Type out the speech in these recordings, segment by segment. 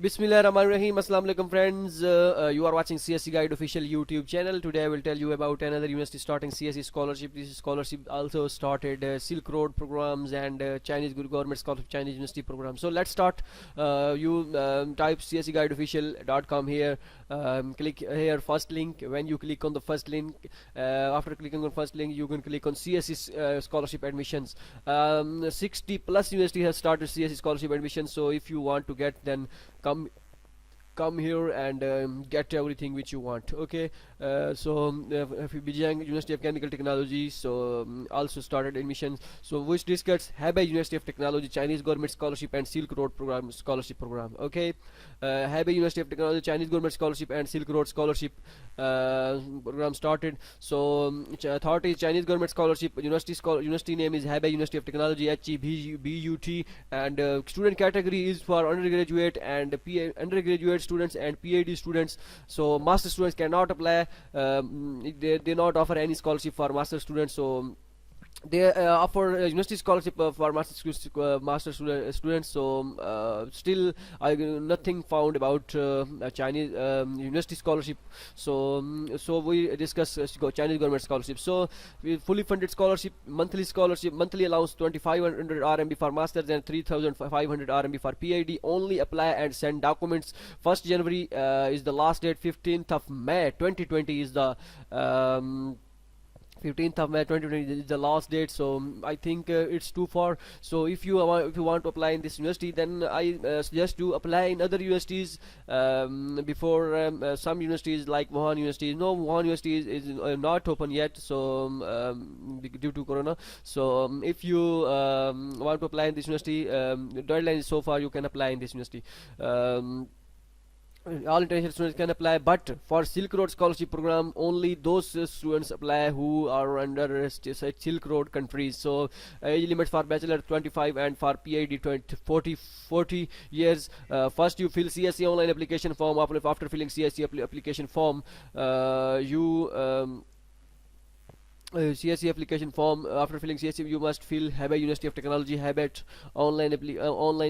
Bismillahirrahmanirrahim. Assalamu alaikum friends. You are watching CSC Guide official YouTube channel. Today I will tell you about another university starting CSC scholarship. This scholarship also started Silk Road programs and Chinese government scholarship Chinese university program. So let's start. You type cscguideofficial.com here. Click here first link. When you click on the first link, after clicking on first link, you can click on CSC scholarship admissions. 60 plus university has started CSC scholarship admissions. So if you want to get, then come here and get everything which you want. Okay, Bijang University of Chemical Technology also started admissions, so which discuss HEBUT University of Technology Chinese government scholarship and Silk Road program scholarship program. Okay, HEBUT University of Technology Chinese government scholarship and Silk Road scholarship program started. So third is Chinese government scholarship university name is HEBUT University of Technology HEBUT, and student category is for undergraduate and undergraduate students and PhD students. So master students cannot apply. They not offer any scholarship for master students. So they offer university scholarship for students. So still nothing found about Chinese university scholarship. So we discuss Chinese government scholarship. So we fully funded scholarship, monthly allowance 2500 RMB for masters and 3500 RMB for PhD. Only apply and send documents. 1st January is the last date. 15th of May 2020 is the 15th of May 2020 is the last date. So I think it's too far. So if you want to apply in this university, then I suggest you apply in other universities before some universities like Wuhan University. No, Wuhan University is not open yet, so due to Corona. So if you want to apply in this university, the deadline is so far. You can apply in this university. All international students can apply, but for Silk Road scholarship program, only those students apply who are under Silk Road countries. So age limit for bachelor 25 and for PhD 40 years. First you fill CSC online application form. After filling CSC application form, CSC application form. After filling CSC, you must fill HEBUT University of Technology HEBUT online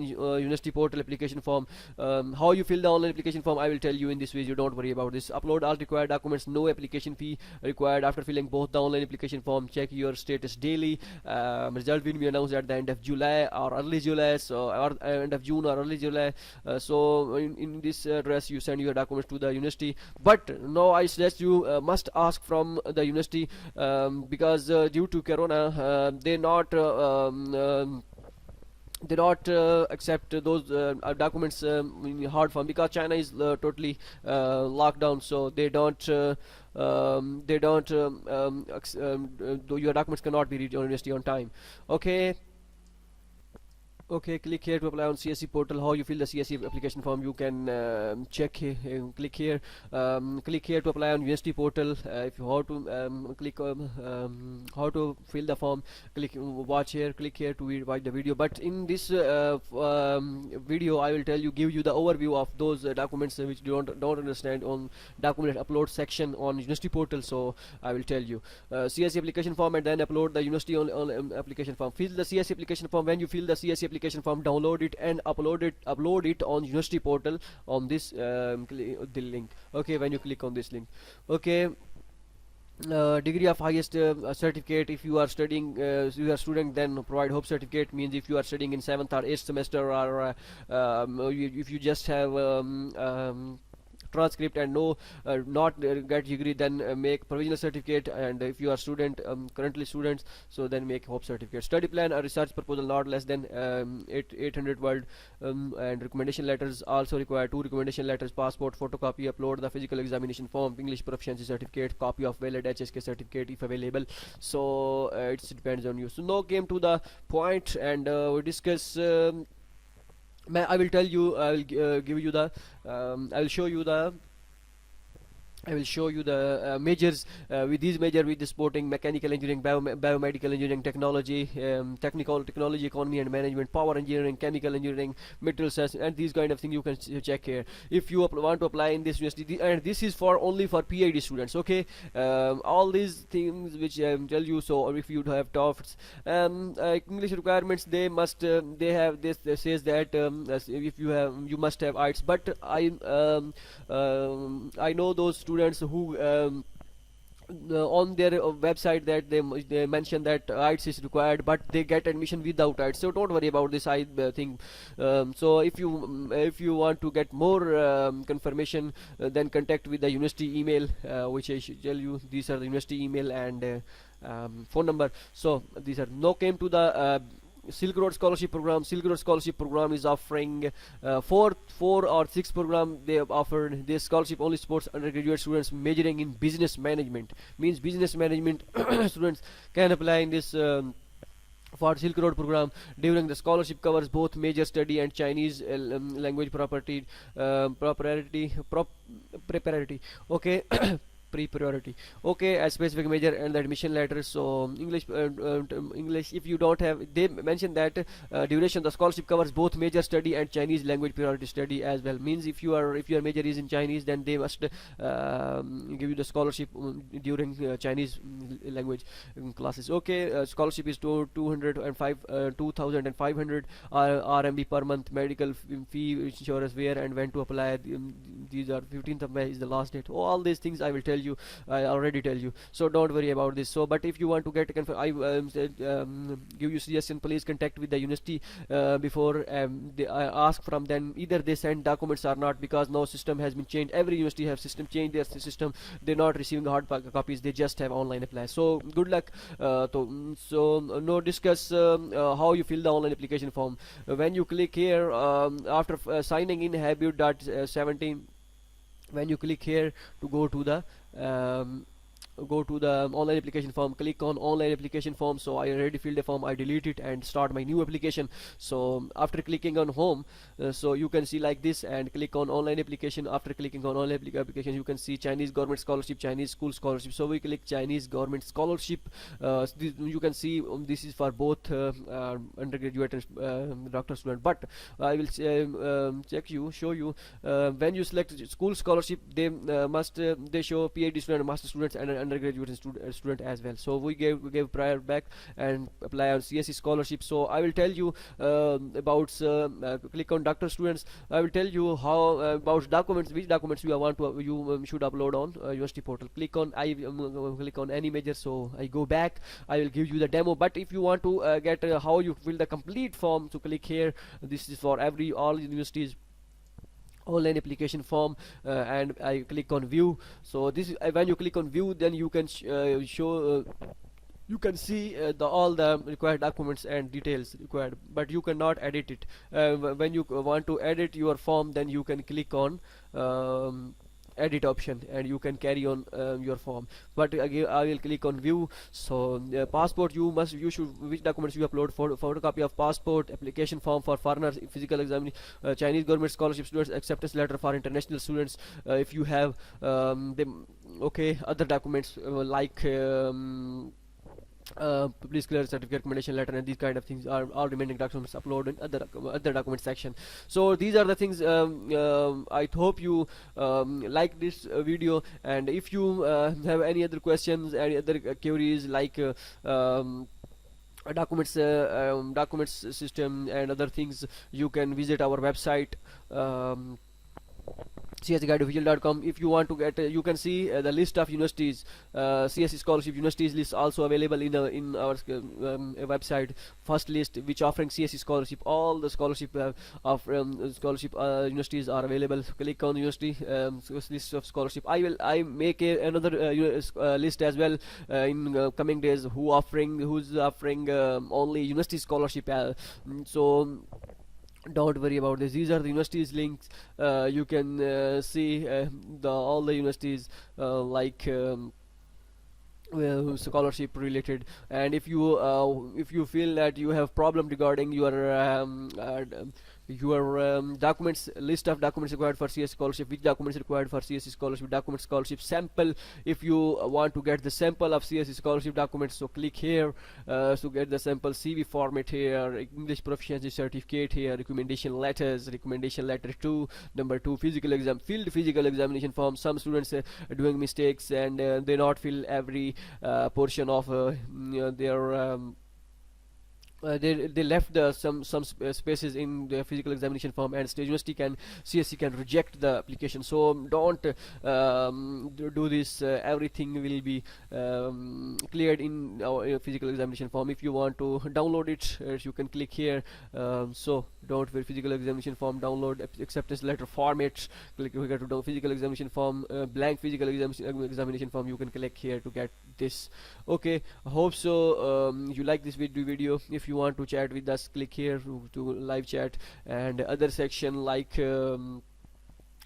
university portal application form. How you fill the online application form, I will tell you in this video. Don't worry about this. Upload all required documents. No application fee required. After filling both the online application form, check your status daily. Result will be announced at the end of July or early July. Or end of June or early July. So in this address, you send your documents to the university. But no, I suggest you must ask from the university. Because due to Corona, they not accept those documents in hard form, because China is totally locked down. So they don't your documents cannot be reached on university on time. Okay, click here to apply on CSC portal. How you fill the CSC application form, you can check here. Click here. Click here to apply on university portal. If you how to click how to fill the form, watch here. Click here to watch the video. But in this video, I will give you the overview of those documents which you don't understand on document upload section on university portal. So I will tell you CSC application form, and then upload the university on application form. Fill the CSC application form. When you fill the CSC application form, download it and upload it on university portal on this the link. Okay, when you click on this link. Okay, degree of highest certificate. If you are studying, you are student, then provide hope certificate. Means if you are studying in 7th or 8th semester, or if you just have transcript and not get degree, then make provisional certificate. And if you are student, currently students, so then make hope certificate. Study plan or research proposal not less than 800 word, and recommendation letters also required. 2 recommendation letters, passport photocopy. Upload the physical examination form, English proficiency certificate, copy of valid HSK certificate if available. So it depends on you. So now came to the point, and we discuss I will tell you, I will give you the I will show you the I will show you the majors. With these major, with the sporting, mechanical engineering, biomedical engineering, technology, technical technology, economy and management, power engineering, chemical engineering, material science, and these kind of things you can check here. If you want to apply in this university, and this is for only for PhD students. Okay, all these things which I tell you. So if you have TOEFLs, English requirements, they have this. They says that if you have, you must have IELTS. But I know those students who on their website that they mention that IELTS is required, but they get admission without IELTS. So don't worry about this. I think so. If you want to get more confirmation, then contact with the university email, which I should tell you. These are the university email and phone number. So these are no came to the Silk Road Scholarship Program. Silk Road Scholarship Program is offering four or six program. They have offered this scholarship only supports undergraduate students majoring in business management. Means business management students can apply in this. For Silk Road program, during the scholarship covers both major study and Chinese language preparatory. Okay. Pre-priority. Okay, a specific major and the admission letter. So English, if you don't have, they mentioned that duration the scholarship covers both major study and Chinese language priority study as well. Means if your major is in Chinese, then they must give you the scholarship during Chinese language classes. Okay, scholarship is 2,500 RMB per month. Medical fee, insurance, where and when to apply. These are 15th of May is the last date. Oh, all these things I will tell you. I already tell you, so don't worry about this. So but if you want to get I give you suggestion, please contact with the university before ask from them either they send documents or not, because now system has been changed. Every university have system changed their system. They're not receiving hard copies, they just have online apply. So good luck. So no discuss how you fill the online application form. When you click here after signing in HEBUT.17, when you click here to go to the online application form, click on online application form. So I already filled a form, I delete it and start my new application. So after clicking on home, so you can see like this, and click on online application. After clicking on online application, you can see Chinese government scholarship, Chinese school scholarship. So we click Chinese government scholarship. You can see this is for both undergraduate and doctor student. But I will show you when you select school scholarship, they they show PhD student, master students and undergraduate student as well. So we gave prior back and apply on CSC scholarship. So I will tell you about click on doctor students. I will tell you how about documents, which documents you want to should upload on university portal. Click on click on any major. So I go back, I will give you the demo. But if you want to get how you fill the complete form, so click here. This is for all universities online application form, and I click on view. So this is when you click on view, then you can show you can see all the required documents and details required, but you cannot edit it. When you want to edit your form, then you can click on edit option and you can carry on your form. But again I will click on view. So passport, you should which documents you upload. Photocopy of passport, application form for foreigners, physical exam, Chinese government scholarship students, acceptance letter for international students, if you have them. Okay, other documents like police clearance certificate, recommendation letter, and these kind of things are all remaining documents uploaded in other document section. So these are the things. I hope you like this video, and if you have any other questions, any other queries like documents system and other things, you can visit our website, csguideofficial.com. If you want to get you can see the list of universities, CSC scholarship universities list also available in our website. First list which offering CSC scholarship, all the scholarship of scholarship universities are available. Click on university list of scholarship. I make another list as well in coming days, who's offering only university scholarship. So don't worry about this. These are the universities links. You can see all the universities like scholarship related. And if you feel that you have problem regarding your your documents, list of documents required for CSC scholarship, which documents required for CSC scholarship, document scholarship sample. If you want to get the sample of CSC scholarship documents, so click here to get the sample. CV format here, English proficiency certificate here, recommendation letters, recommendation letter 2, number 2, physical exam, filled physical examination form. Some students are doing mistakes and they not fill every portion of their they left some spaces in the physical examination form, and state university can, CSC can reject the application. So don't do this. Everything will be cleared in our physical examination form. If you want to download it, you can click here. So don't worry, physical examination form download acceptance letter format, click here to download physical examination form, blank physical examination form. You can click here to get this. Okay, I hope so you like this video. If you want to chat with us, click here to live chat, and other section like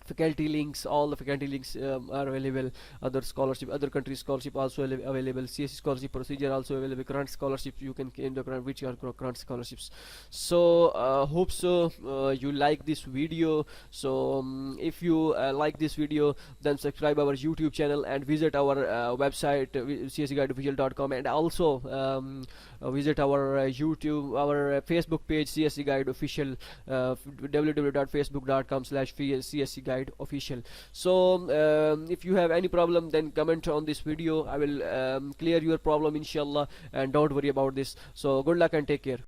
faculty links, all the faculty links are available. Other scholarship, other countries scholarship also available. CSC scholarship procedure also available. Current scholarships, you can claim the current, which are current scholarships. So hope so you like this video. So if you like this video, then subscribe our YouTube channel and visit our website cscguideofficial.com, and also visit our YouTube, our Facebook page CSC Guide Official, www.facebook.com/CSC Guide Official. So if you have any problem, then comment on this video. I will clear your problem inshallah, and don't worry about this. So good luck and take care.